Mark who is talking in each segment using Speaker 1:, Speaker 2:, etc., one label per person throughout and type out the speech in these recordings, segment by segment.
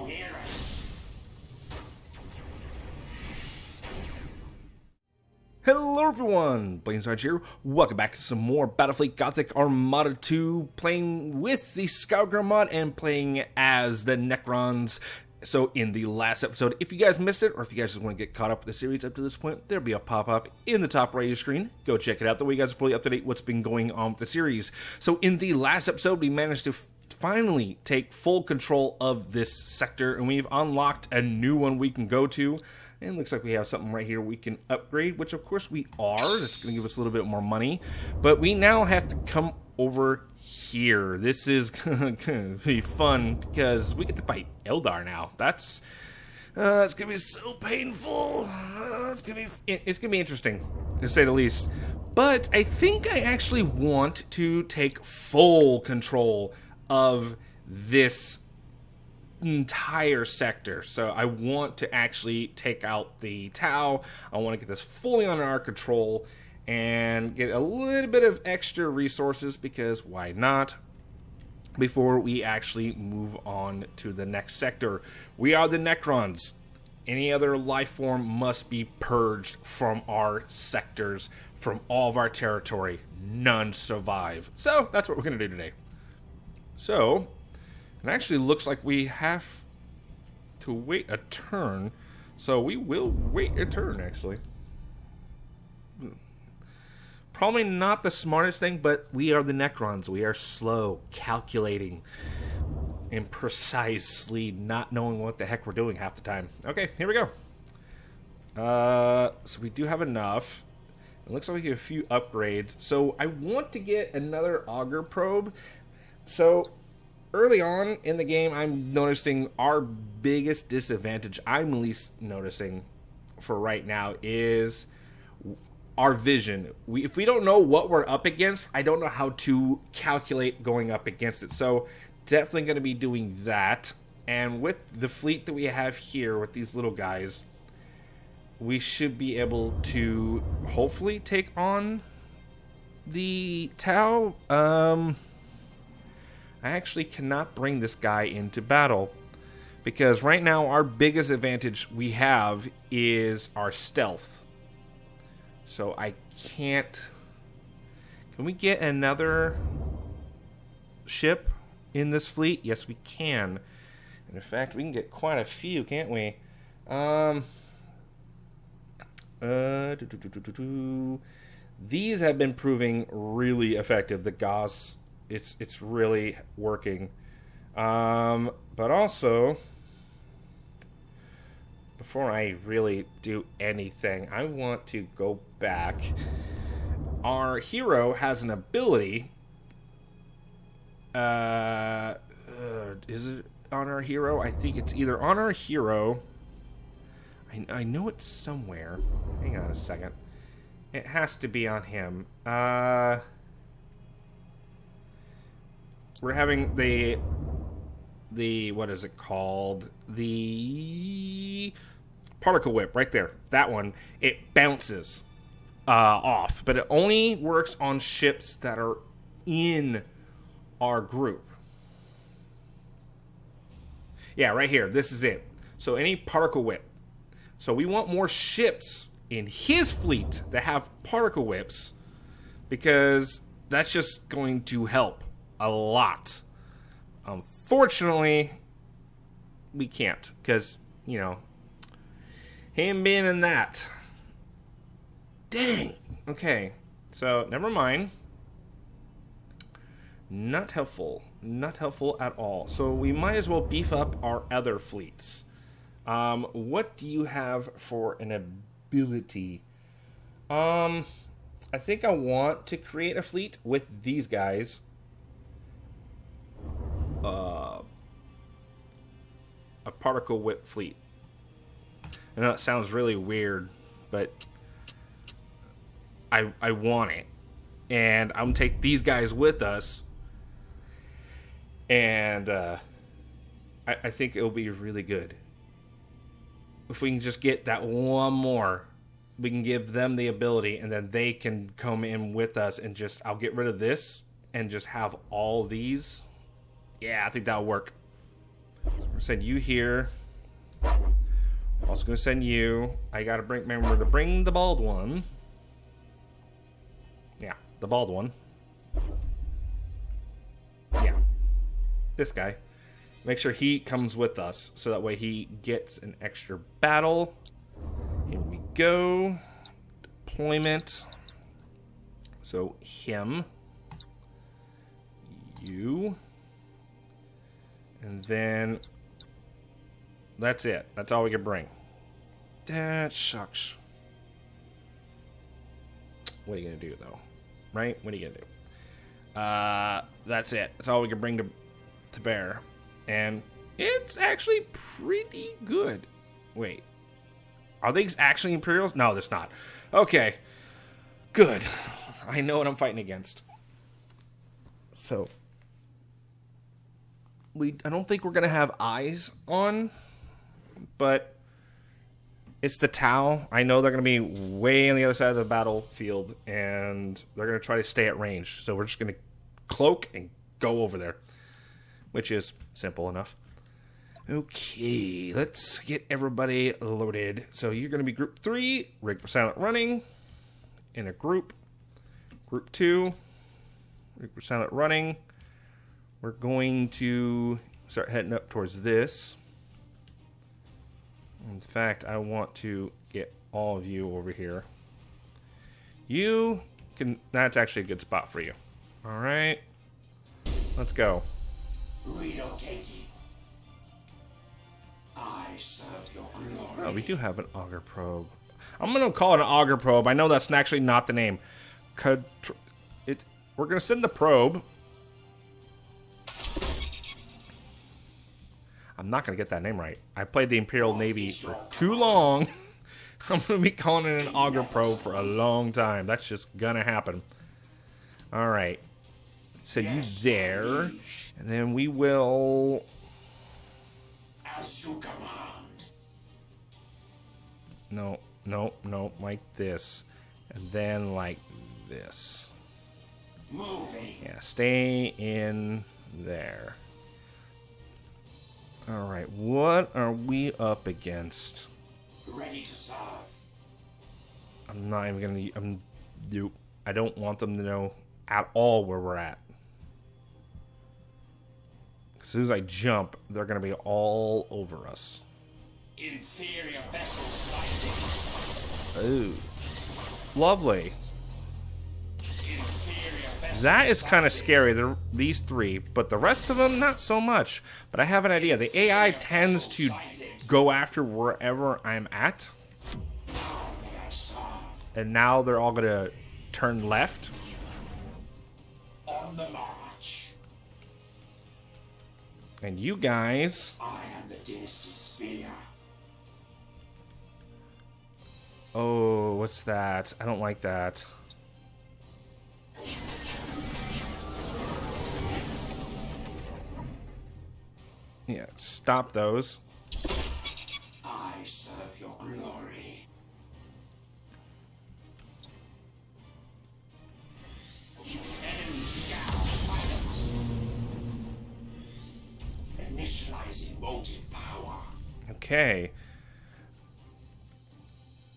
Speaker 1: hear us.
Speaker 2: Hello everyone, Blaan Sarge here. Welcome back to some more Battlefleet Gothic Armada 2, playing with the Skalgrim mod and playing as the Necrons. So in the last episode, if you guys missed it, or if you guys just want to get caught up with the series up to this point, there'll be a pop-up in the top right of your screen. Go check it out. That way you guys are fully up to date what's been going on with the series. So in the last episode, we managed to finally take full control of this sector, and we've unlocked a new one we can go to. And it looks like we have something right here we can upgrade, which of course we are. That's going to give us a little bit more money. But we now have to come over here. This is going to be fun because we get to fight Eldar now. That's it's going to be so painful. It's going to be interesting, to say the least. But I think I actually want to take full control of this entire sector. So I want to actually take out the Tau. I want to get this fully under our control and get a little bit of extra resources, because why not, before we actually move on to the next sector. We are the Necrons. Any other life form must be purged from our sectors, from all of our territory. None survive. So that's what we're going to do today. So it actually looks like we have to wait a turn. So we will wait a turn, actually. Probably not the smartest thing, but we are the Necrons. We are slow, calculating, and precisely not knowing what the heck we're doing half the time. Okay, here we go. So we do have enough. It looks like we get a few upgrades. So I want to get another auger probe. So early on in the game, I'm noticing our biggest disadvantage, I'm at least noticing for right now, is our vision. If we don't know what we're up against, I don't know how to calculate going up against it. So definitely going to be doing that. And with the fleet that we have here with these little guys, we should be able to hopefully take on the Tau. I actually cannot bring this guy into battle, because right now our biggest advantage we have is our stealth. So I can't... Can we get another ship in this fleet? Yes, we can. And in fact, we can get quite a few, can't we? These have been proving really effective. The Gauss... It's really working. But also, before I really do anything, I want to go back. Our hero has an ability. Is it on our hero? I think it's either on our hero. I know it's somewhere. Hang on a second. It has to be on him. We're having the what is it called? The particle whip right there. That one. It bounces off, but it only works on ships that are in our group. Yeah, right here. This is it. So any particle whip. So we want more ships in his fleet that have particle whips, because that's just going to help a lot. Unfortunately, we can't, because, you know, him being in that. Dang. Okay, so never mind. Not helpful. Not helpful at all. So we might as well beef up our other fleets. What do you have for an ability? I think I want to create a fleet with these guys. A particle whip fleet. I know it sounds really weird, but I want it. And I'm gonna take these guys with us. And I think it'll be really good. If we can just get that one more, we can give them the ability, and then they can come in with us, and just, I'll get rid of this and just have all these. Yeah, I think that'll work. So we're gonna send you here. Also gonna send you. I gotta remember to bring the bald one. Yeah, the bald one. Yeah, this guy. Make sure he comes with us, so that way he gets an extra battle. Here we go. Deployment. So him. You. And then that's it. That's all we can bring. That sucks. What are you gonna do though? Right? What are you gonna do? That's it. That's all we can bring to bear. And it's actually pretty good. Wait. Are these actually Imperials? No, that's not. Okay. Good. I know what I'm fighting against. So I don't think we're gonna have eyes on, but it's the Tau. I know they're gonna be way on the other side of the battlefield, and they're gonna try to stay at range. So we're just gonna cloak and go over there, which is simple enough. Okay, let's get everybody loaded. So you're gonna be group 3, rig for silent running, in a group. Group 2, rig for silent running. We're going to start heading up towards this. In fact, I want to get all of you over here. You can... That's actually a good spot for you. Alright. Let's go.
Speaker 1: Relocating. I serve your glory.
Speaker 2: Oh, we do have an auger probe. I'm going to call it an auger probe. I know that's actually not the name. We're going to send the probe. I'm not going to get that name right. I played the Imperial Navy for too long. I'm going to be calling it an auger probe for a long time. That's just going to happen. All right. Send you there. And then we will...
Speaker 1: As you command.
Speaker 2: No. Like this. And then like this.
Speaker 1: Moving.
Speaker 2: Yeah, stay in there. Alright, what are we up against?
Speaker 1: Ready to serve.
Speaker 2: I'm not even gonna... I don't want them to know at all where we're at. As soon as I jump, they're gonna be all over us.
Speaker 1: Inferior vessel sighted.
Speaker 2: Ooh. Lovely. That is kind of scary, these three, but the rest of them, not so much. But I have an idea. The AI tends to go after wherever I'm at. And now they're all going to turn left.
Speaker 1: On the march.
Speaker 2: And you guys...
Speaker 1: I am the Dynasty Spear.
Speaker 2: Oh, what's that? I don't like that. Yeah, stop those.
Speaker 1: I serve your glory. Enemy scout silence. Initializing motive power.
Speaker 2: Okay.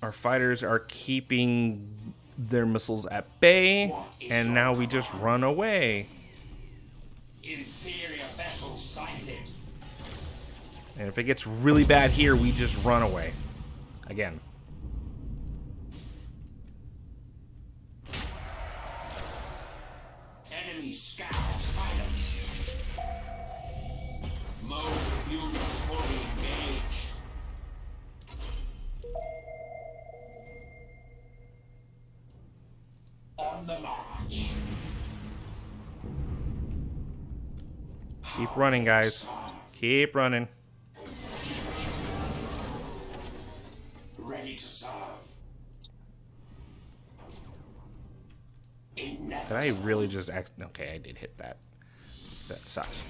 Speaker 2: Our fighters are keeping their missiles at bay, and now we just run away.
Speaker 1: Inferior vessel sighted.
Speaker 2: And if it gets really bad here, we just run away. Again.
Speaker 1: Enemy scout silenced. Mode of units fully engaged. On the march.
Speaker 2: Keep running, guys. Keep running.
Speaker 1: Ready to serve.
Speaker 2: Did I really just act? Okay, I did hit that. That sucks.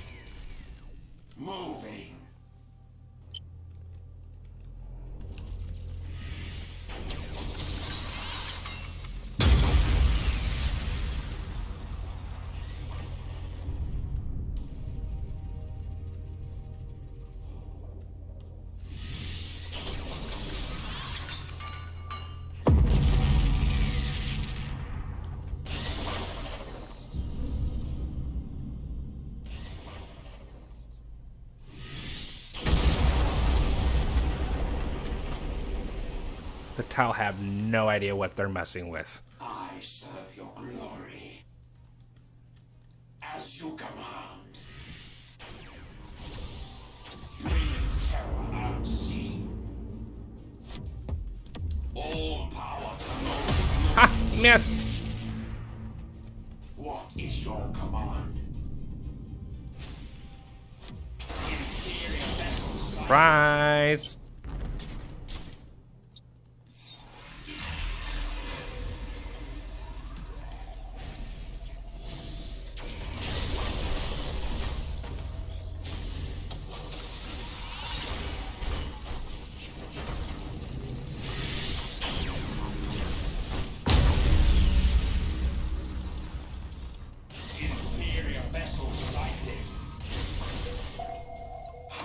Speaker 1: Moving.
Speaker 2: The Tau have no idea what they're messing with.
Speaker 1: I serve your glory. As you command. Bringing terror unseen. All power to know.
Speaker 2: Ha! Missed!
Speaker 1: What is your command? Inferior vessel sighted.
Speaker 2: Surprise!
Speaker 1: Inferior vessel sighted.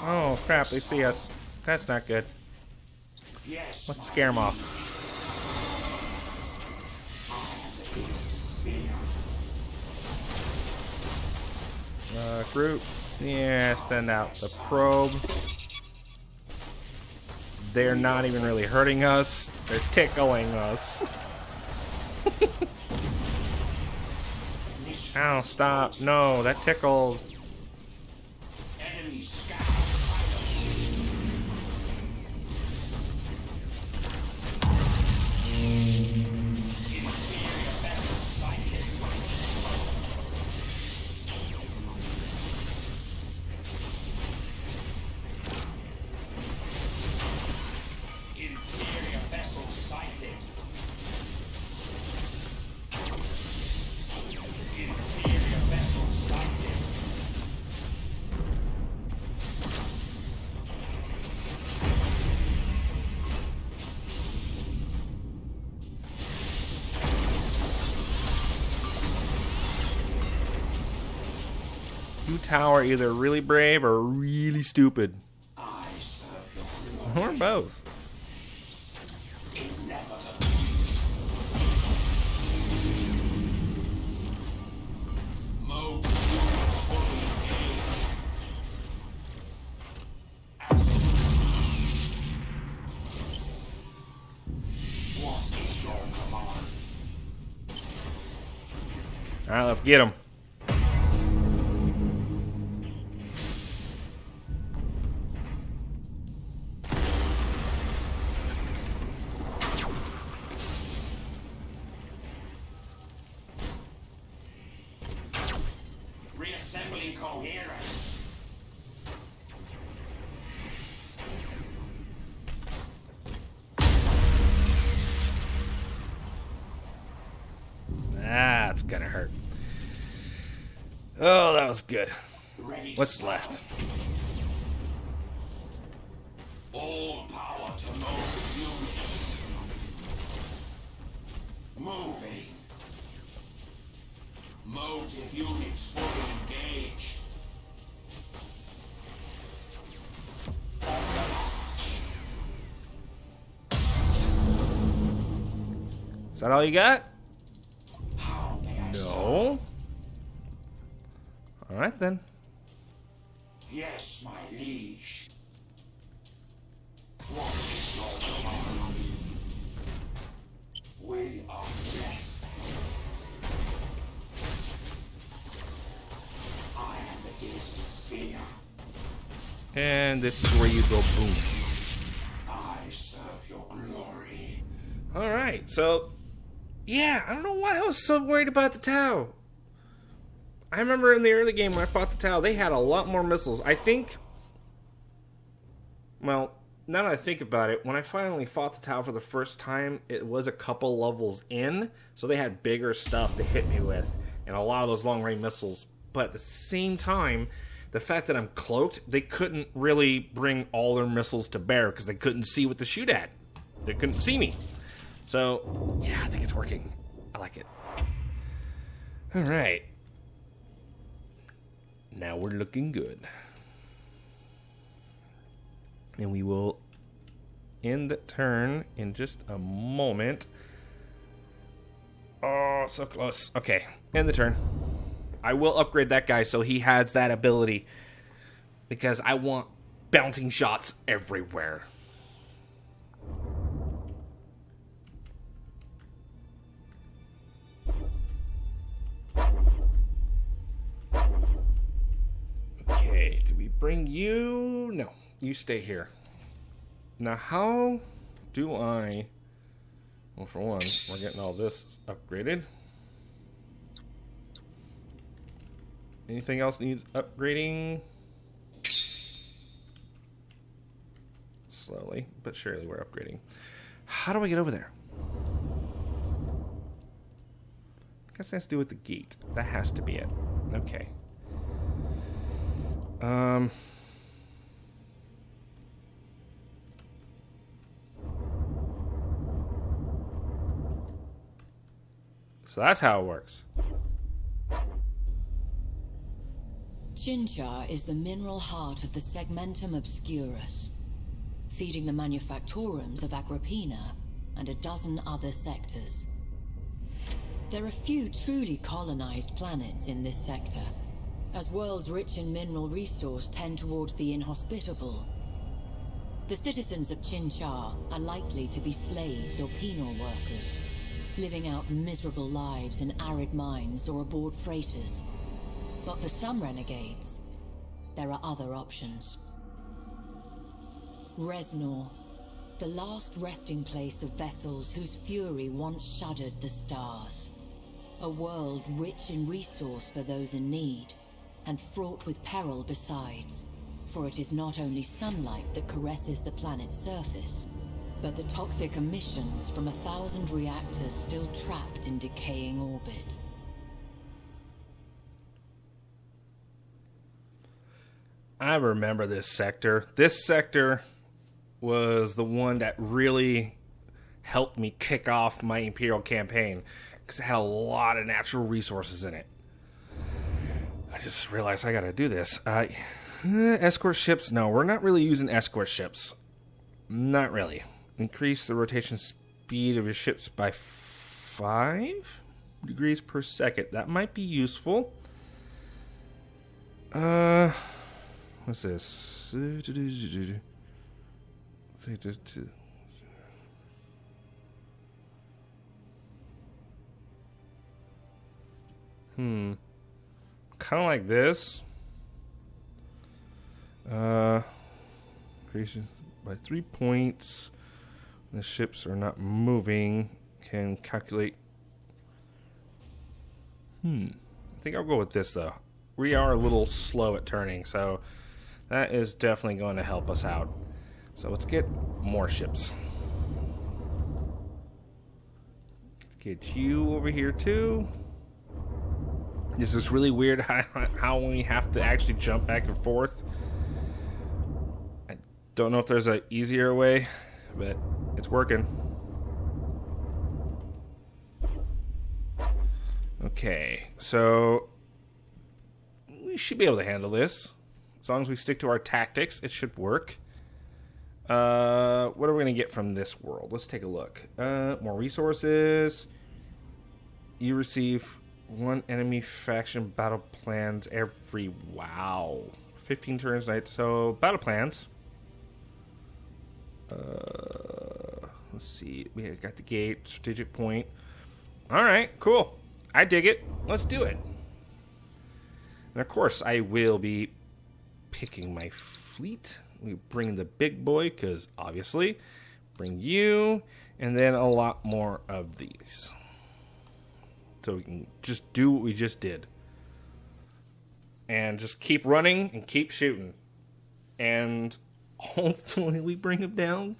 Speaker 2: Oh crap, they see us. That's not good.
Speaker 1: Yes.
Speaker 2: Let's scare them off.
Speaker 1: The beast to spear.
Speaker 2: Group. Yeah, send out the probe. They're not even really hurting us. They're tickling us. Ow, stop. No, that tickles.
Speaker 1: Enemy scout silenced. Inferior vessel sighted. Inferior vessel sighted. Inferior vessel sighted.
Speaker 2: You Tau are either really brave or really stupid.
Speaker 1: I serve your glory.
Speaker 2: Or both.
Speaker 1: Inevitably. Mode units fully engaged. As you what is your command?
Speaker 2: Alright, let's get them.
Speaker 1: Reassembling coherence.
Speaker 2: That's gonna hurt. Oh, that was good.
Speaker 1: Ready to
Speaker 2: What's
Speaker 1: start.
Speaker 2: left?
Speaker 1: All power to motive units. Moving. Motive units fully engaged. On the march.
Speaker 2: Is that all you got?
Speaker 1: How may I serve?
Speaker 2: No. Alright then.
Speaker 1: Yes, my liege. What is your command? We are death. I am the dynasty spear.
Speaker 2: And this is where you go boom.
Speaker 1: I serve your glory.
Speaker 2: Alright, so yeah, I don't know why I was so worried about the Tau. I remember in the early game when I fought the Tau, they had a lot more missiles. I think, well, now that I think about it, when I finally fought the Tau for the first time, it was a couple levels in, so they had bigger stuff to hit me with, and a lot of those long-range missiles. But at the same time, the fact that I'm cloaked, they couldn't really bring all their missiles to bear, because they couldn't see what to shoot at. They couldn't see me. So, yeah, I think it's working. I like it. Alright. Now we're looking good. And we will end the turn in just a moment. Oh, so close. Okay, end the turn. I will upgrade that guy so he has that ability. Because I want bouncing shots everywhere. Bring you... No, you stay here. Now, how do I... Well, for one, we're getting all this upgraded. Anything else needs upgrading? Slowly, but surely we're upgrading. How do I get over there? I guess it has to do with the gate. That has to be it. Okay. So that's how it works.
Speaker 3: Chinchar is the mineral heart of the Segmentum Obscurus, feeding the manufactorums of Agrippina and a dozen other sectors. There are few truly colonized planets in this sector, as worlds rich in mineral resource tend towards the inhospitable. The citizens of Chinchar are likely to be slaves or penal workers, living out miserable lives in arid mines or aboard freighters. But for some renegades, there are other options. Resnor, the last resting place of vessels whose fury once shuddered the stars. A world rich in resource for those in need, and fraught with peril besides, for it is not only sunlight that caresses the planet's surface, but the toxic emissions from 1,000 reactors still trapped in decaying orbit.
Speaker 2: I remember this sector. This sector was the one that really helped me kick off my Imperial campaign, because it had a lot of natural resources in it. I just realized I gotta do this. Escort ships? No, we're not really using escort ships. Not really. Increase the rotation speed of your ships by 5 degrees per second. That might be useful. What's this? Kind of like this. Increases by 3 points. The ships are not moving. Can calculate. I think I'll go with this though. We are a little slow at turning, so that is definitely going to help us out. So let's get more ships. Let's get you over here too. This is really weird how we have to actually jump back and forth. I don't know if there's an easier way, but it's working. Okay, so we should be able to handle this. As long as we stick to our tactics, it should work. What are we going to get from this world? Let's take a look. More resources. You receive 1 enemy faction battle plans every... Wow. 15 turns night. So, battle plans. Let's see. We got the gate, strategic point. Alright, cool. I dig it. Let's do it. And of course, I will be picking my fleet. We bring the big boy, because obviously, bring you, and then a lot more of these. So we can just do what we just did. And just keep running and keep shooting. And hopefully we bring him down.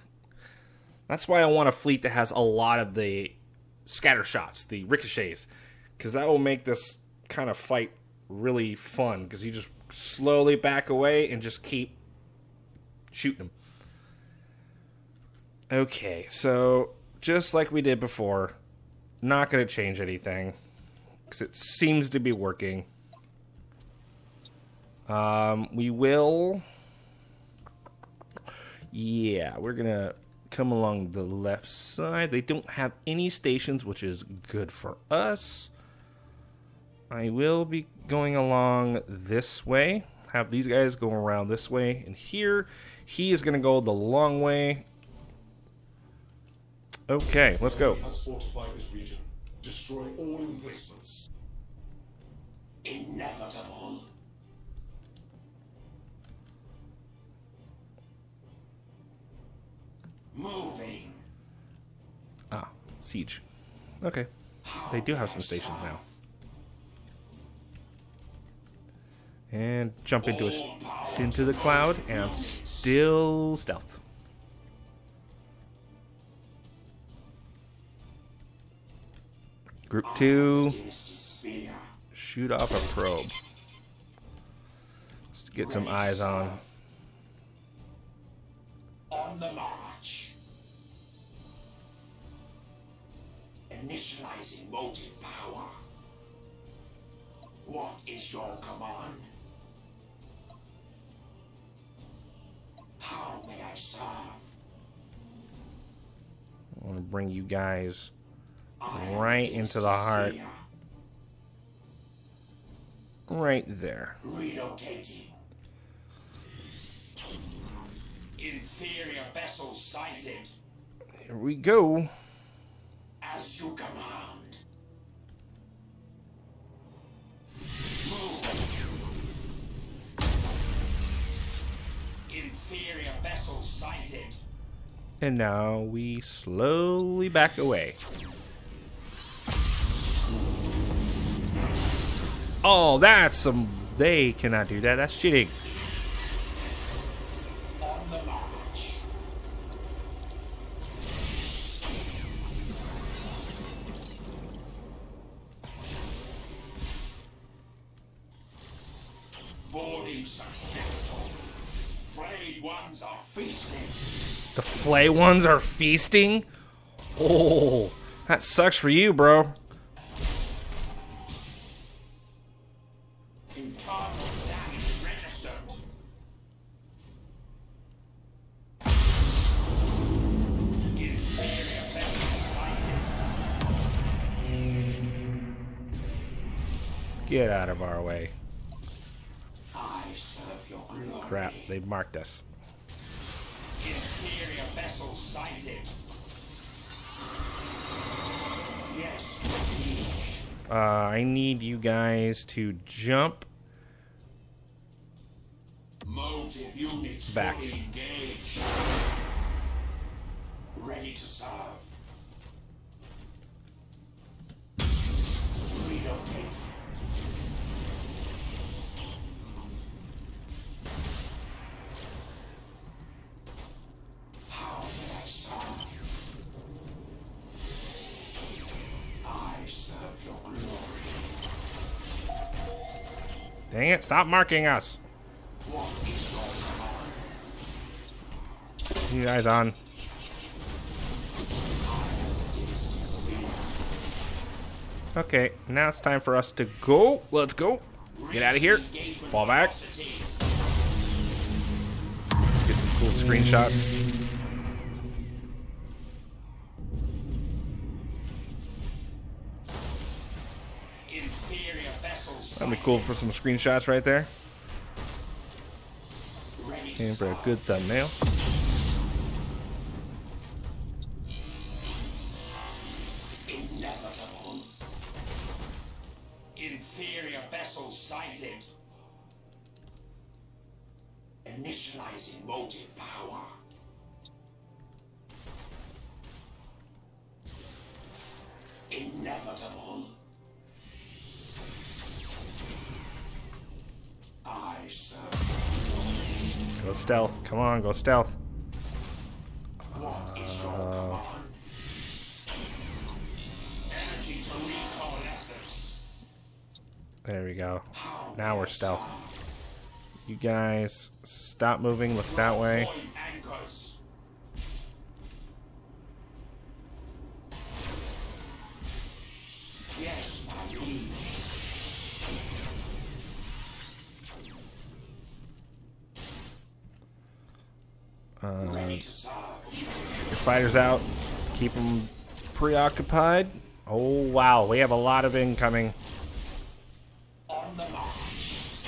Speaker 2: That's why I want a fleet that has a lot of the scatter shots, the ricochets. Because that will make this kind of fight really fun. Because you just slowly back away and just keep shooting them. Okay, so just like we did before, not going to change anything because it seems to be working. We will... Yeah, we're going to come along the left side. They don't have any stations, which is good for us. I will be going along this way. Have these guys go around this way. And here, he is going to go the long way. Okay, let's go.
Speaker 1: Has fortified this region. Destroy all emplacements. Inevitable. Moving.
Speaker 2: Ah, siege. Okay. They do have some stations now. And jump into the cloud, and I'm still stealth. Group 2, shoot off a probe. Let's get some eyes on.
Speaker 1: On the march. Initializing motive power. What is your command? How may I serve?
Speaker 2: I want to bring you guys right into the heart. Right there.
Speaker 1: Relocating. Inferior vessel sighted.
Speaker 2: Here we go.
Speaker 1: As you command. Move. Inferior vessel sighted.
Speaker 2: And now we slowly back away. Oh, that's some... They cannot do that. That's cheating.
Speaker 1: On the march. Boarding successful. Frayed ones are feasting.
Speaker 2: The flay ones are feasting? Oh, that sucks for you, bro.
Speaker 1: Internal damage registered. Inferior vessel sighted.
Speaker 2: Get out of our way.
Speaker 1: I serve your glory.
Speaker 2: Crap, they marked us.
Speaker 1: Inferior vessel sighted. Yes, liege.
Speaker 2: I need you guys to jump
Speaker 1: Motive units
Speaker 2: back.
Speaker 1: fully engaged. Ready to serve. Relocating. How may I serve you? I serve your glory.
Speaker 2: Dang it, stop marking us.
Speaker 1: What is your command?
Speaker 2: You guys on. Okay, now it's time for us to go. Let's go. Get out of here. Fall back. Get some cool screenshots.
Speaker 1: Inferior vessels.
Speaker 2: That'd be cool for some screenshots right there.
Speaker 1: Ready to
Speaker 2: And for a
Speaker 1: serve.
Speaker 2: good thumbnail.
Speaker 1: Inevitable. Inferior vessel sighted. Initializing motive power. Inevitable. I serve.
Speaker 2: Go stealth. Come on, go stealth.
Speaker 1: What is your command? Energy to recoalescence.
Speaker 2: There we go.
Speaker 1: How
Speaker 2: Now
Speaker 1: may
Speaker 2: we're
Speaker 1: I
Speaker 2: stealth.
Speaker 1: serve?
Speaker 2: You guys, stop moving. Look that way.
Speaker 1: Point anchors. Yes, my liege. Ready to serve.
Speaker 2: Your fighters out. Keep them preoccupied. Oh, wow. We have a lot of incoming.
Speaker 1: On the march.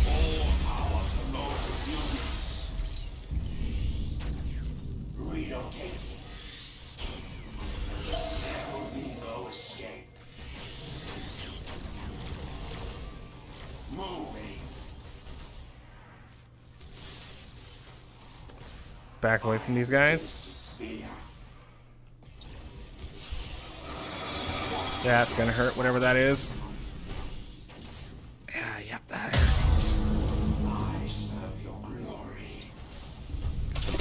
Speaker 1: All power to motive units. Relocating. There will be no escape. Moving.
Speaker 2: back away from these guys.
Speaker 1: Spear.
Speaker 2: That's gonna hurt, whatever that is. Yeah, yep, that hurt.
Speaker 1: I serve your glory.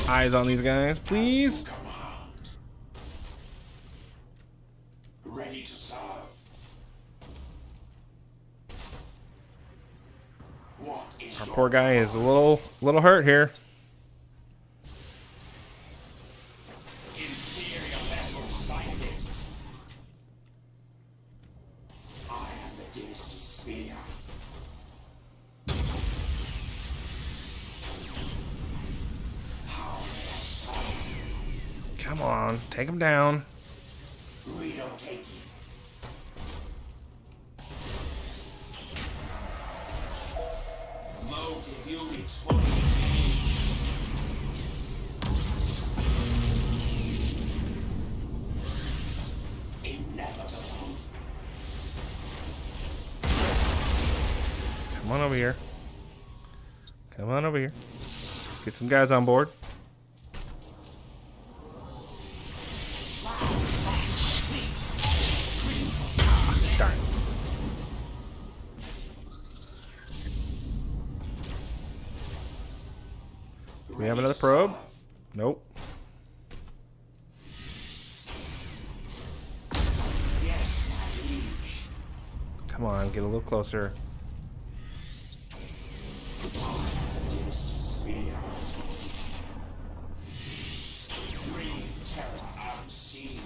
Speaker 2: Eyes on these guys, please.
Speaker 1: Command. Ready to serve. What is
Speaker 2: Our
Speaker 1: your
Speaker 2: poor guy is a little hurt here.
Speaker 1: inferior vessel sighted? I am the dynasty spear. How may I serve?
Speaker 2: Come on, take him down.
Speaker 1: Relocating. Motive units fully engaged. Inevitable.
Speaker 2: Come on over here. Come on over here. Get some guys on board. Darn. Do we have another probe? Nope.
Speaker 1: Yes, my liege.
Speaker 2: Come on, get a little closer.
Speaker 1: The dynasty spear. Bring terror unseen.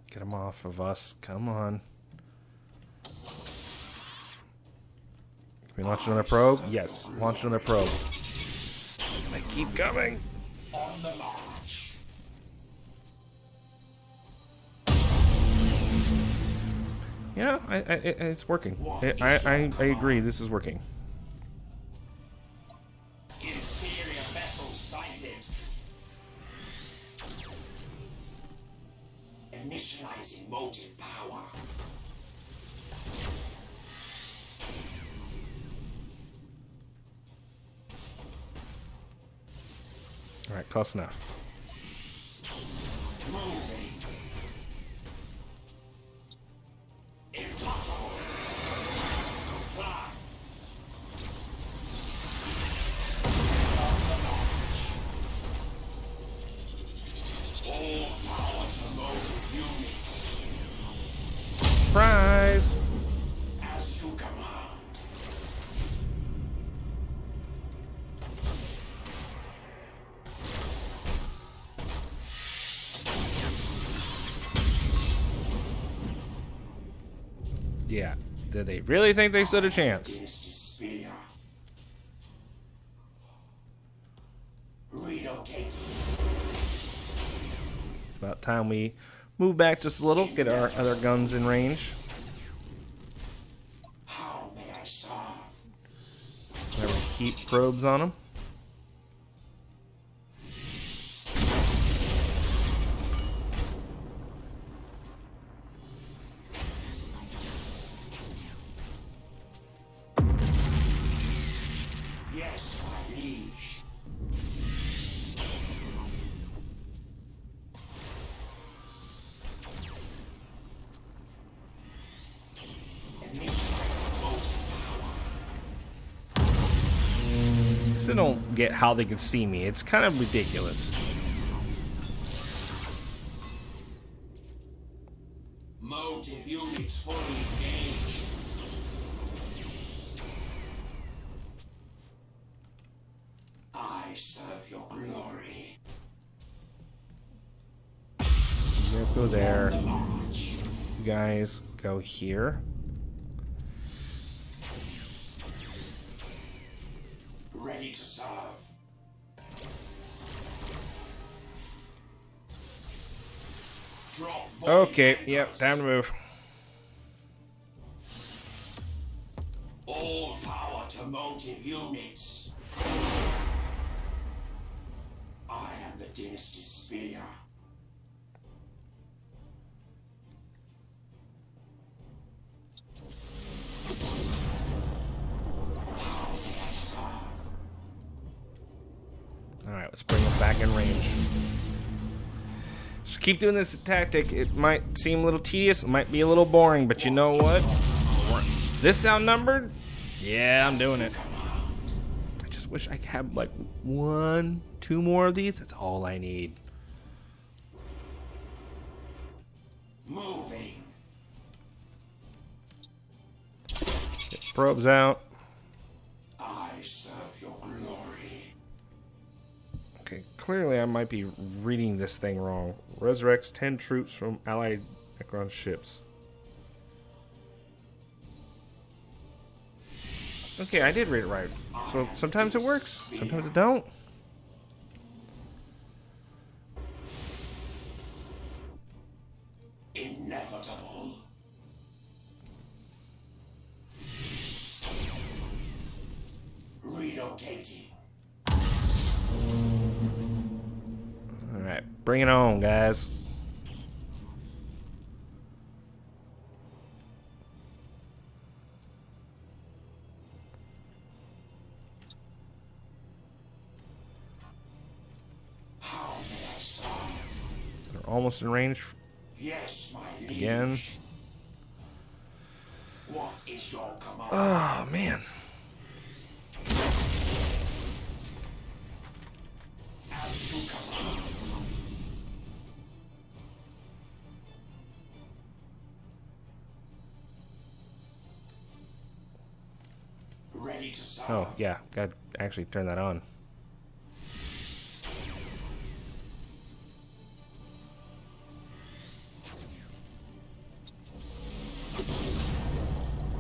Speaker 2: Get him off of us. Come on. Can we launch another probe? Yes, launch another probe. They keep coming.
Speaker 1: On the march.
Speaker 2: Yeah, it's working. I agree. This is working.
Speaker 1: Inferior vessel sighted. Initializing motive power.
Speaker 2: All right, close enough.
Speaker 1: Moving. Impossible. Comply. On the march. All power to motive units.
Speaker 2: Surprise!
Speaker 1: As you command.
Speaker 2: Yeah. Did they really think they stood a chance?
Speaker 1: Dynasty spear. Relocating.
Speaker 2: It's about time we move back just a little, get our other guns in range.
Speaker 1: How may I serve?
Speaker 2: Remember to keep probes on them.
Speaker 1: Yes, my liege. Initializing motive power.
Speaker 2: Still don't get how they can see me. It's kind of ridiculous.
Speaker 1: Motive units fully engaged. I serve your glory.
Speaker 2: You guys go there.
Speaker 1: The march.
Speaker 2: You guys go here.
Speaker 1: Ready to serve. Drop void
Speaker 2: Okay,
Speaker 1: anchors.
Speaker 2: yep, time to move.
Speaker 1: All power to motive units. I am the dynasty spear. How may I serve?
Speaker 2: Alright, Let's bring him back in range. Just keep doing this tactic. It might seem a little tedious, it might be a little boring, but you know what? This outnumbered? Yeah, I'm doing it. I just wish I could have like 1, 2 more of these. That's all I need.
Speaker 1: Moving.
Speaker 2: Get probes out.
Speaker 1: I serve your glory.
Speaker 2: Okay, clearly I might be reading this thing wrong. Resurrects 10 troops from allied Necron ships. Okay, I did read it right. So sometimes it works, sometimes it don't.
Speaker 1: Inevitable. Relocating.
Speaker 2: Alright, bring it on, guys.
Speaker 1: How may I serve?
Speaker 2: They're almost in range
Speaker 1: Yes, my liege.
Speaker 2: again.
Speaker 1: What is your command?
Speaker 2: Oh, man.
Speaker 1: As you command. Ready to serve.
Speaker 2: Oh, yeah, gotta actually turn that on.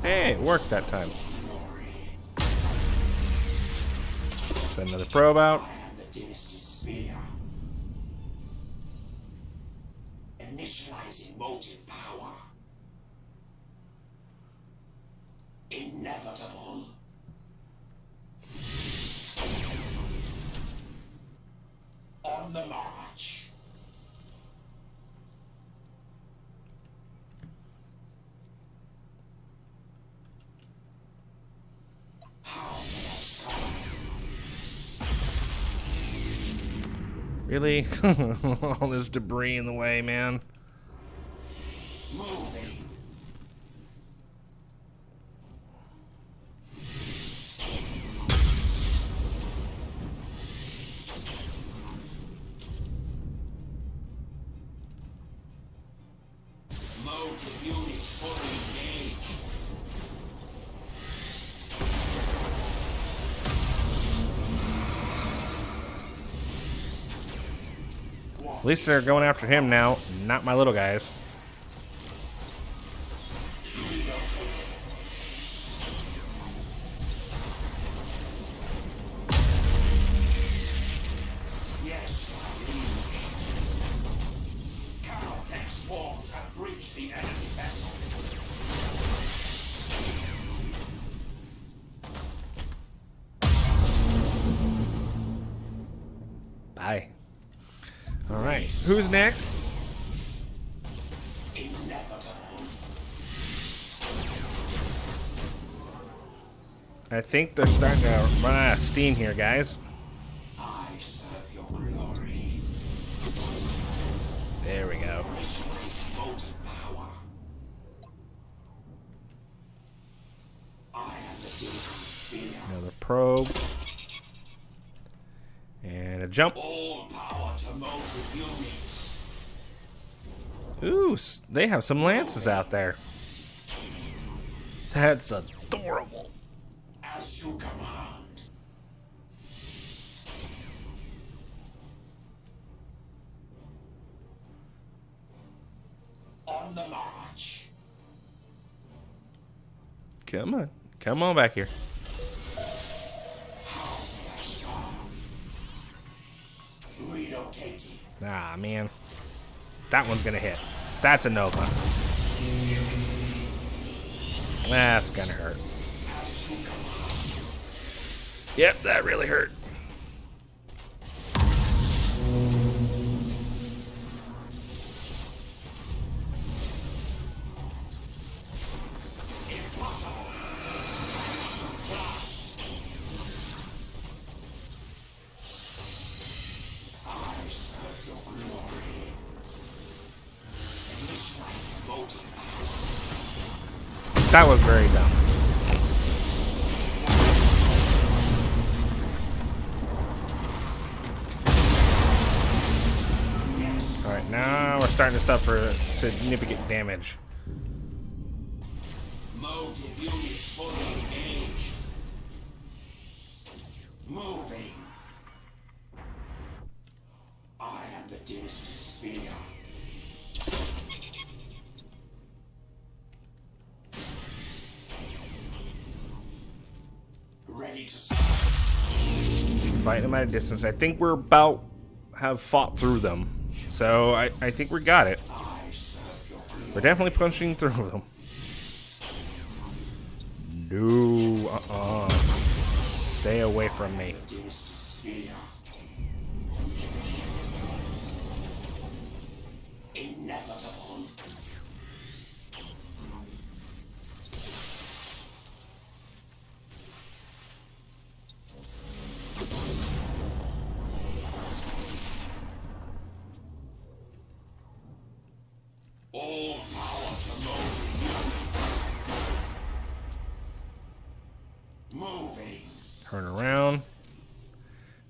Speaker 2: Hey, it worked that time. Send another probe out.
Speaker 1: I am the dynasty's spear. Initializing motive power. Inevitable. On the march. How may I serve?
Speaker 2: Really? All this debris in the way, man.
Speaker 1: Moving. Motive units fully engaged.
Speaker 2: At least they're going after him now, not my little guys.
Speaker 1: Yes, my liege. Caltech swarms have breached the enemy vessel.
Speaker 2: Bye. Alright, who's next?
Speaker 1: Inevitable.
Speaker 2: I think they're starting to run out of steam here, guys.
Speaker 1: I serve your glory.
Speaker 2: There we go.
Speaker 1: Initializing motive power. I am the dynasty's spear.
Speaker 2: Another probe. And a jump.
Speaker 1: All power to motive units.
Speaker 2: Ooh, they have some lances out there. That's adorable.
Speaker 1: As you command. On the march.
Speaker 2: Come on. Come on back here.
Speaker 1: How may I serve? Relocating.
Speaker 2: Ah, man. That one's gonna hit. That's a Nova. That's gonna hurt.
Speaker 1: As you command.
Speaker 2: Yep, that really hurt. That was very dumb. Alright, now we're starting to suffer significant damage.
Speaker 1: Motive units fully engaged. Moving. I am the Dynasty Spear. Ready to start.
Speaker 2: Fight them at a distance. I think we're about have fought through them. So I think we got it. We're definitely punching through them. No, stay away from me.
Speaker 1: Inevitable. All power to motive units. Moving.
Speaker 2: Turn around.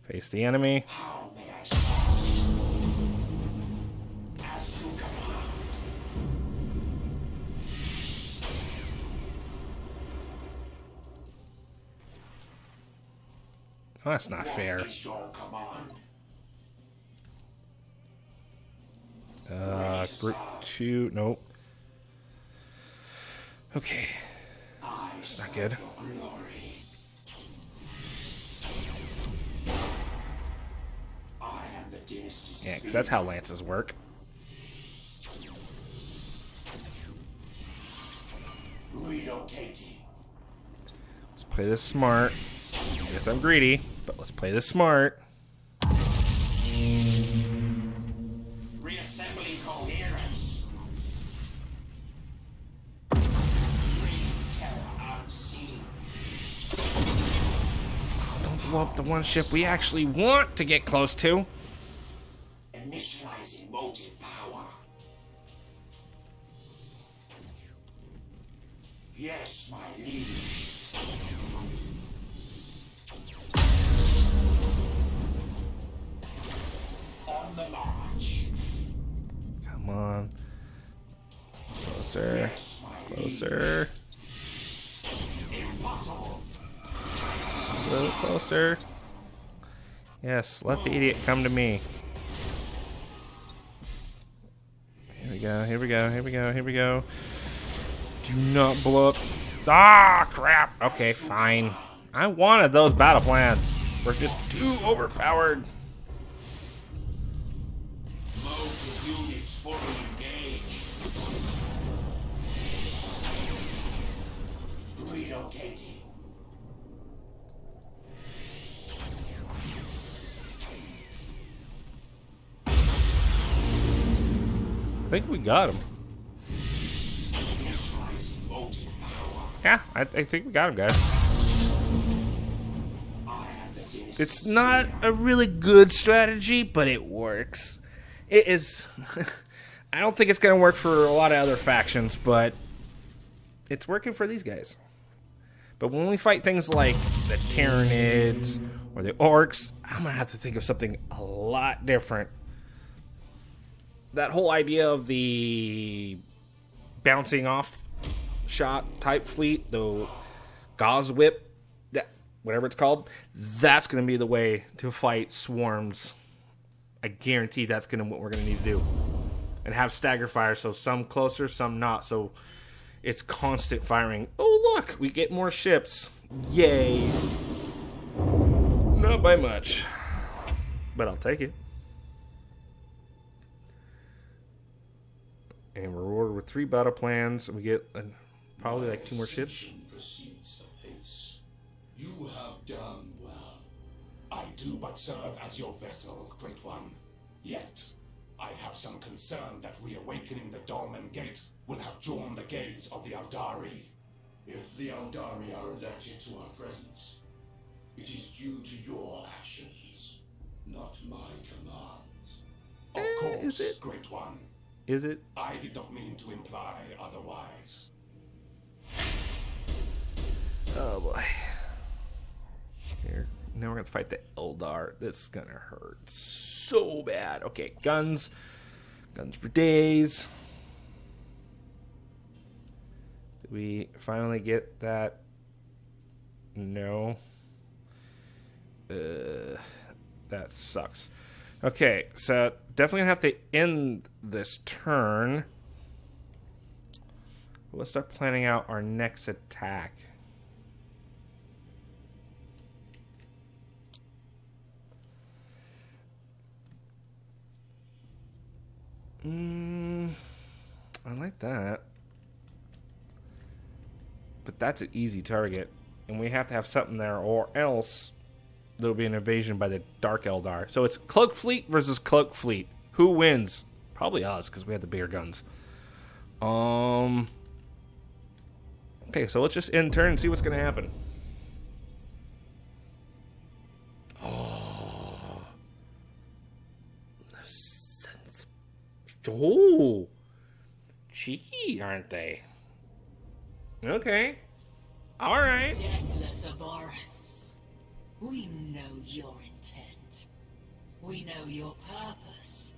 Speaker 2: Face the enemy.
Speaker 1: How may I start? As you command.
Speaker 2: Oh, that's not fair.
Speaker 1: What is your command?
Speaker 2: Group 2. Nope. Okay. That's not good.
Speaker 1: Glory. I am the Dynasty.
Speaker 2: Yeah, because that's how lances work.
Speaker 1: Relocating.
Speaker 2: Let's play this smart. Yes, I'm greedy, but let's play this smart.
Speaker 1: Reassembling coherence. Bring terror unseen.
Speaker 2: Don't blow up the one ship we actually want to get close to.
Speaker 1: Initializing motive power. Yes, my liege. On the march.
Speaker 2: Come on. Closer.
Speaker 1: Yes, my
Speaker 2: Closer.
Speaker 1: liege. Impossible.
Speaker 2: A little closer. Yes, let the idiot come to me. Here we go, here we go, here we go, here we go. Do not blow up. Ah, crap. Okay, fine. I wanted those battle plans. We're just too overpowered.
Speaker 1: Motive units fully engaged. Relocating.
Speaker 2: I think we got him.
Speaker 1: Initializing motive power.
Speaker 2: Yeah, I think we got him, guys.
Speaker 1: I am the Dynasty.
Speaker 2: It's not a really good strategy, but it works. It is. I don't think it's going to work for a lot of other factions, but it's working for these guys. But when we fight things like the Tyranids or the Orcs, I'm going to have to think of something a lot different. That whole idea of the bouncing off shot type fleet, the gauze whip, that whatever it's called, that's going to be the way to fight swarms. I guarantee that's what we're going to need to do. And have stagger fire, so some closer, some not, so it's constant firing. Oh, look, we get more ships. Yay. Not by much, but I'll take it. And we're rewarded with 3 battle plans. We get probably like 2 more ships.
Speaker 1: Proceeds apace. You have done well. I do but serve as your vessel, Great One. Yet, I have some concern that reawakening the Dolmen Gate will have drawn the gaze of the Eldari. If the Eldari are alerted to our presence, it is due to your actions, not my commands. Of course,
Speaker 2: is it?
Speaker 1: Great One.
Speaker 2: Is it?
Speaker 1: I did not mean to imply otherwise.
Speaker 2: Oh boy. Here. Now we're gonna fight the Eldar. This is gonna hurt so bad. Okay, guns. Guns for days. Did we finally get that? No. That sucks. Okay, so definitely gonna have to end this turn. Let's start planning out our next attack. I like that. But that's an easy target. And we have to have something there, or else there'll be an invasion by the Dark Eldar. So it's Cloak Fleet versus Cloak Fleet. Who wins? Probably us, because we have the bigger guns. Okay, so let's just end turn and see what's going to happen. Oh, cheeky, aren't they? Okay. All right.
Speaker 3: Deathless abhorrence. We know your intent. We know your purpose.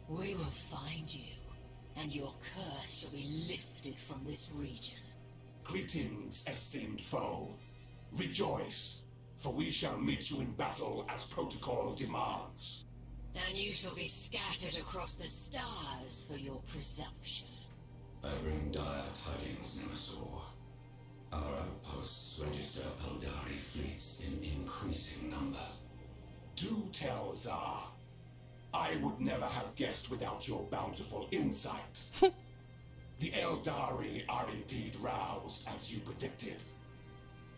Speaker 3: We will find you, and your curse shall be lifted from this region.
Speaker 1: Greetings, esteemed foe. Rejoice, for we shall meet you in battle as protocol demands.
Speaker 3: And you shall be scattered across the stars for your presumption.
Speaker 4: I bring dire tidings, Nemesaur. Our outposts register Eldari fleets in increasing number.
Speaker 1: Do tell, Tsar. I would never have guessed without your bountiful insight. The Eldari are indeed roused, as you predicted.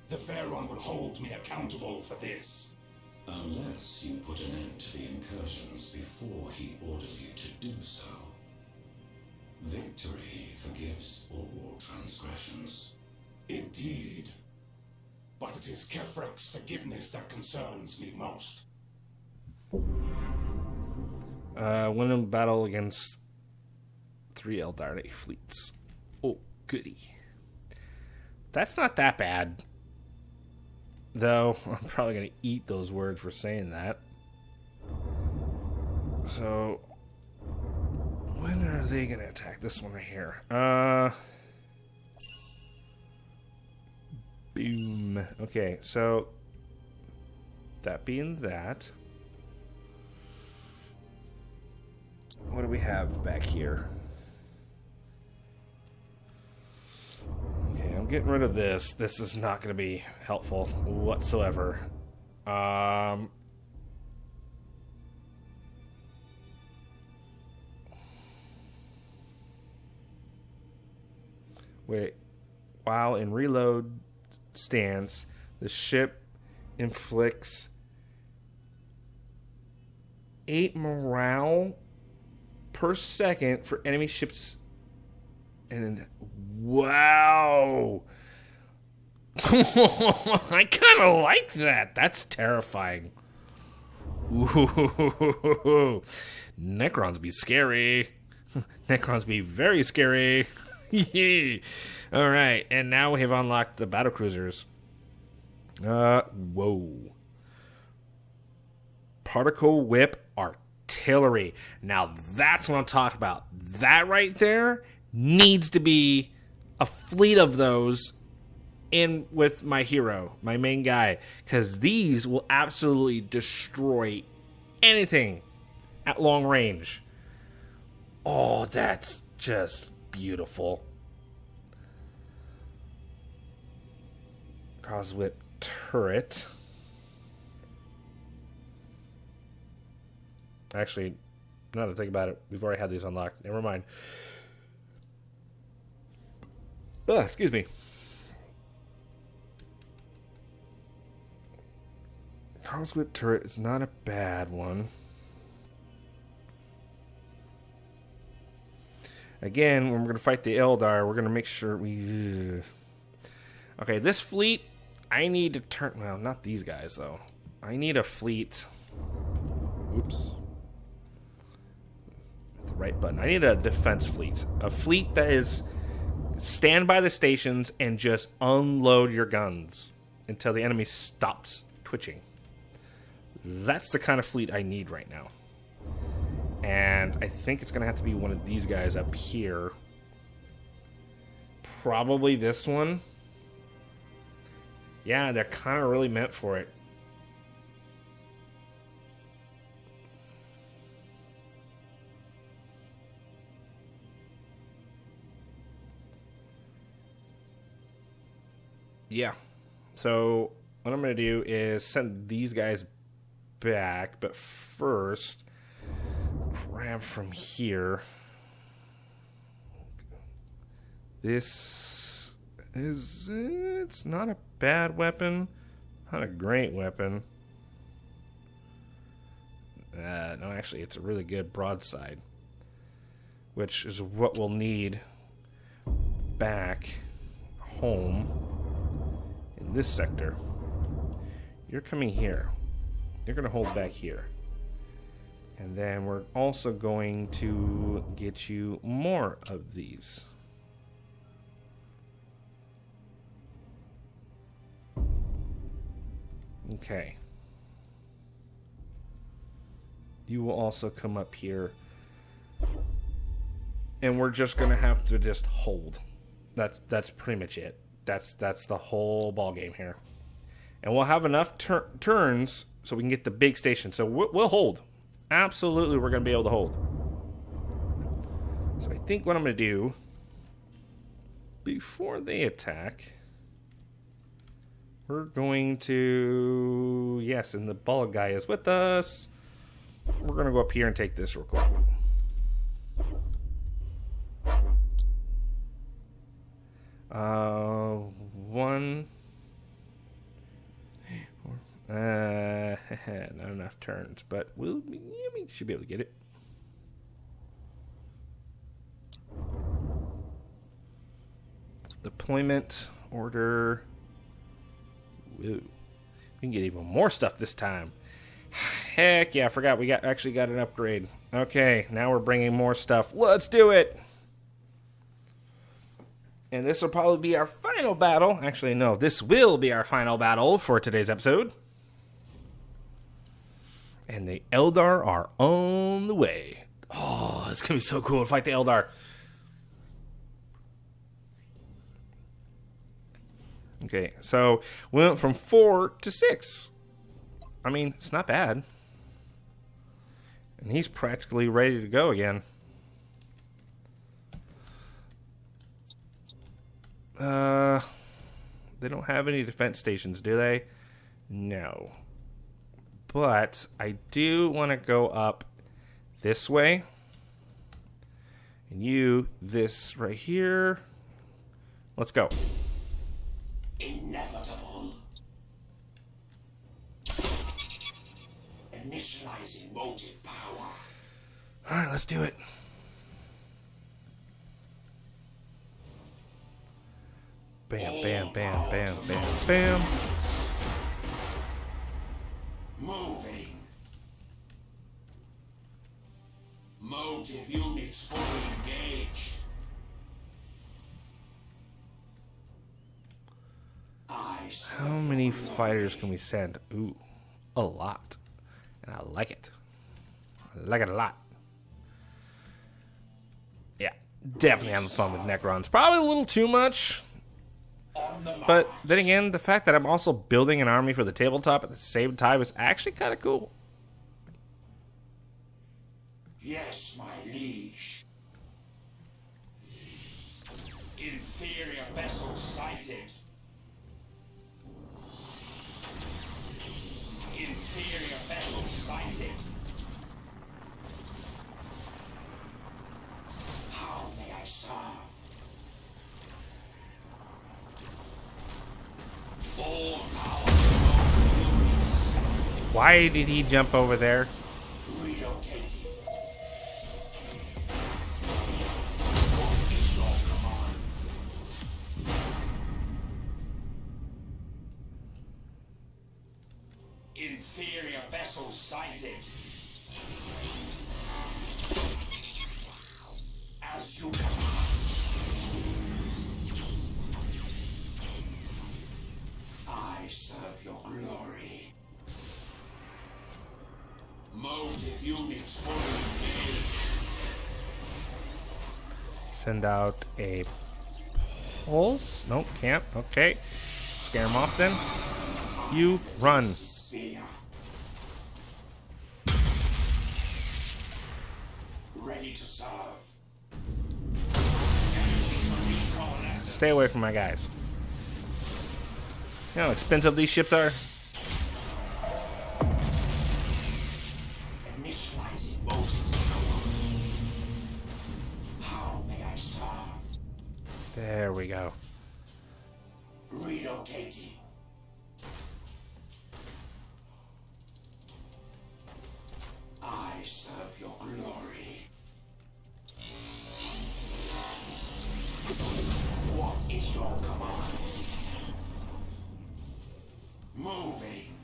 Speaker 1: The Phaeron will hold me accountable for this.
Speaker 4: Unless you put an end to the incursions before he orders you to do so. Victory forgives all transgressions.
Speaker 1: Indeed. But it is Kefrek's forgiveness that concerns me most.
Speaker 2: Win a battle against 3 Eldari fleets. Oh, goody. That's not that bad. Though, I'm probably going to eat those words for saying that. So, when are they going to attack this one right here? Boom. Okay, so, that being that, what do we have back here? Okay, I'm getting rid of this. This is not going to be helpful whatsoever. Wait. While in reload stance, the ship inflicts 8 morale per second for enemy ships. And wow. I kind of like that. That's terrifying. Ooh. Necrons be scary. Necrons be very scary. All right, and now we have unlocked the battle cruisers. Whoa. Particle whip artillery. Now that's what I'm talking about. That right there needs to be a fleet of those in with my hero, my main guy, because these will absolutely destroy anything at long range. Oh, that's just beautiful. Causewhip turret. Actually, now that I think about it, we've already had these unlocked. Never mind. Excuse me. Causewhip turret is not a bad one. Again, when we're going to fight the Eldar, we're going to make sure we... Okay, this fleet, I need to turn... Well, not these guys, though. I need a fleet... Oops. The right button. I need a defense fleet. A fleet that is stand by the stations and just unload your guns until the enemy stops twitching. That's the kind of fleet I need right now. And I think it's going to have to be one of these guys up here. Probably this one. Yeah, they're kind of really meant for it. Yeah. So what I'm going to do is send these guys back, but first grab from here. This is, it's not a bad weapon, not a great weapon. No, actually, it's a really good broadside, which is what we'll need back home in this sector. You're coming here. You're going to hold back here. And then we're also going to get you more of these. Okay. You will also come up here. And we're just going to have to just hold. That's pretty much it. That's the whole ball game here. And we'll have enough turns so we can get the big station. So we'll hold. Absolutely, we're going to be able to hold. So I think what I'm going to do, before they attack, we're going to... Yes, and the ball guy is with us. We're going to go up here and take this real quick. One... not enough turns, but we should be able to get it. Deployment order. Woo. We can get even more stuff this time. Heck yeah, I forgot we actually got an upgrade. Okay, now we're bringing more stuff. Let's do it. And this will probably be our final battle. Actually, no, this will be our final battle for today's episode. And the Eldar are on the way. Oh, it's going to be so cool to fight the Eldar. Okay, so we went from 4 to 6. I mean, it's not bad. And he's practically ready to go again. They don't have any defense stations, do they? No. But I do want to go up this way. And you, this right here. Let's go.
Speaker 1: Inevitable. Initializing motive power.
Speaker 2: Alright, let's do it. Bam, bam, bam, bam, bam, bam.
Speaker 1: Moving. Motive units fully engaged.
Speaker 2: How many fighters can we send? Ooh, a lot. And I like it. I like it a lot. Yeah, definitely having fun with Necrons. Probably a little too much. But then again, the fact that I'm also building an army for the tabletop at the same time is actually kind of cool.
Speaker 1: Yes, my liege. Inferior vessel sighted. Inferior vessel sighted. How may I serve? All power to units.
Speaker 2: Why did he jump over there?
Speaker 1: Relocating. What is your command? Inferior vessel sighted. As you command. I serve your glory. Motive units fully engaged.
Speaker 2: Send out a pulse. Nope, can't. Okay. Scare him off then. You run.
Speaker 1: Spear. Ready to serve. Energy to recall assets.
Speaker 2: Stay away from my guys. You know how expensive these ships are?
Speaker 1: Initializing motive power. How may I serve?
Speaker 2: There we go.
Speaker 1: Relocating. I serve your glory. What is your command? Moving.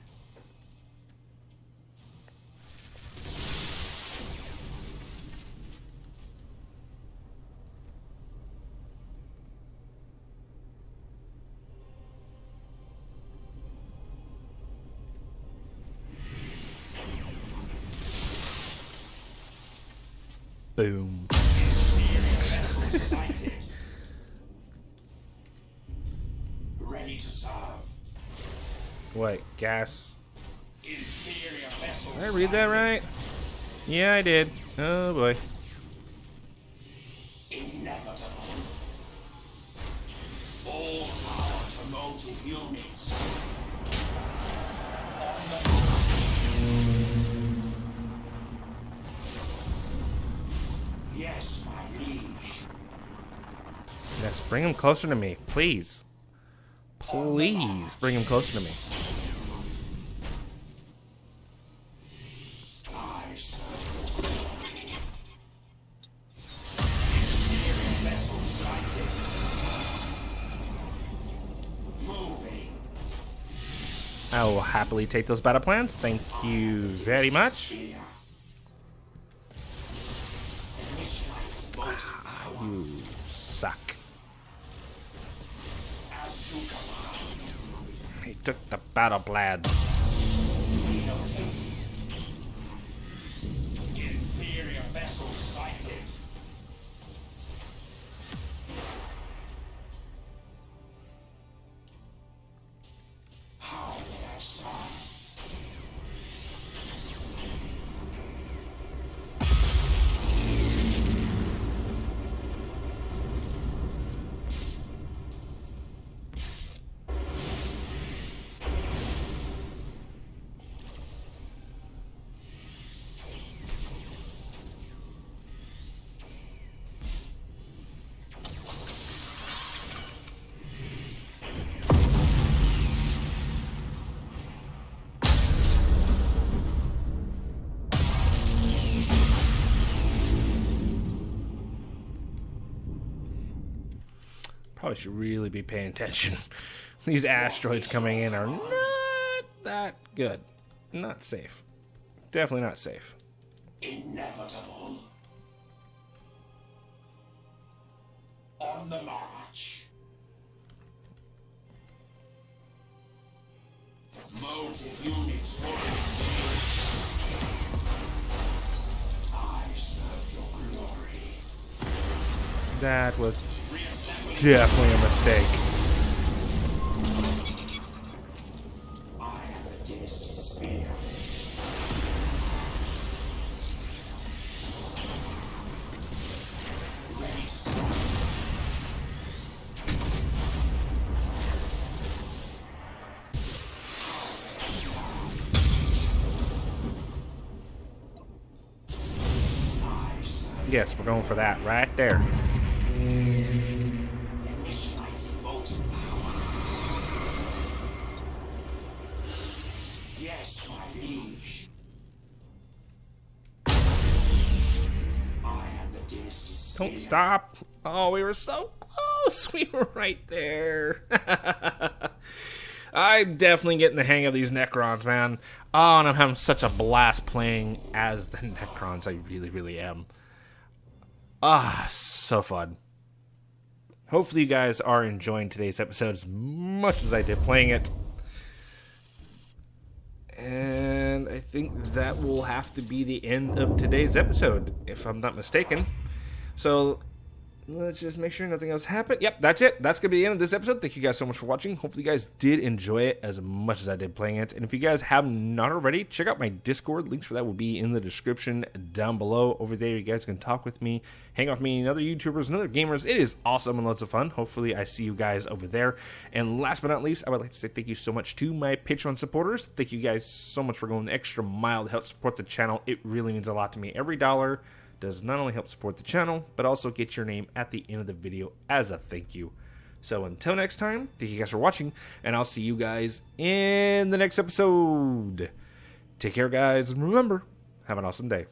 Speaker 2: Boom.
Speaker 1: Ready to serve.
Speaker 2: What? Gas?
Speaker 1: Inferior vessel.
Speaker 2: Did I read that right? Yeah, I did. Oh boy.
Speaker 1: Inevitable. All power to motive units. On the march. Yes, my liege.
Speaker 2: Yes, bring him closer to me, please. Please bring him closer to me.
Speaker 1: I serve your glory. Inferior vessel sighted. Moving.
Speaker 2: I will happily take those battle plans. Thank you very much.
Speaker 1: Spear. Initializing motive power.
Speaker 2: You suck.
Speaker 1: As you command.
Speaker 2: He took the battle plans.
Speaker 1: Relocating. Inferior vessel sighted. How may I serve?
Speaker 2: Probably should really be paying attention. These asteroids coming in are not that good. Not safe. Definitely not safe.
Speaker 1: Inevitable. On the march. Motive units fully engaged. I serve your glory.
Speaker 2: That was
Speaker 1: Reassembling.
Speaker 2: definitely a mistake.
Speaker 1: I am the dynasty spear. Ready to serve. I serve.
Speaker 2: Yes, we're going for that right there.
Speaker 1: Initializing motive power. Yes, my liege. I am the dynasty spear.
Speaker 2: Don't stop. Oh, we were so close. We were right there. I'm definitely getting the hang of these Necrons, man. Oh, and I'm having such a blast playing as the Necrons. I really, really am. Ah, so fun. Hopefully you guys are enjoying today's episode as much as I did playing it. think that will have to be the end of today's episode, if I'm not mistaken. So let's just make sure nothing else happened. Yep, that's it. That's going to be the end of this episode. Thank you guys so much for watching. Hopefully you guys did enjoy it as much as I did playing it. And if you guys have not already, check out my Discord. Links for that will be in the description down below. Over there, you guys can talk with me, hang out with me and other YouTubers and other gamers. It is awesome and lots of fun. Hopefully I see you guys over there. And last but not least, I would like to say thank you so much to my Patreon supporters. Thank you guys so much for going the extra mile to help support the channel. It really means a lot to me. Every dollar does not only help support the channel, but also get your name at the end of the video as a thank you. So until next time, thank you guys for watching, and I'll see you guys in the next episode. Take care, guys, and remember, have an awesome day.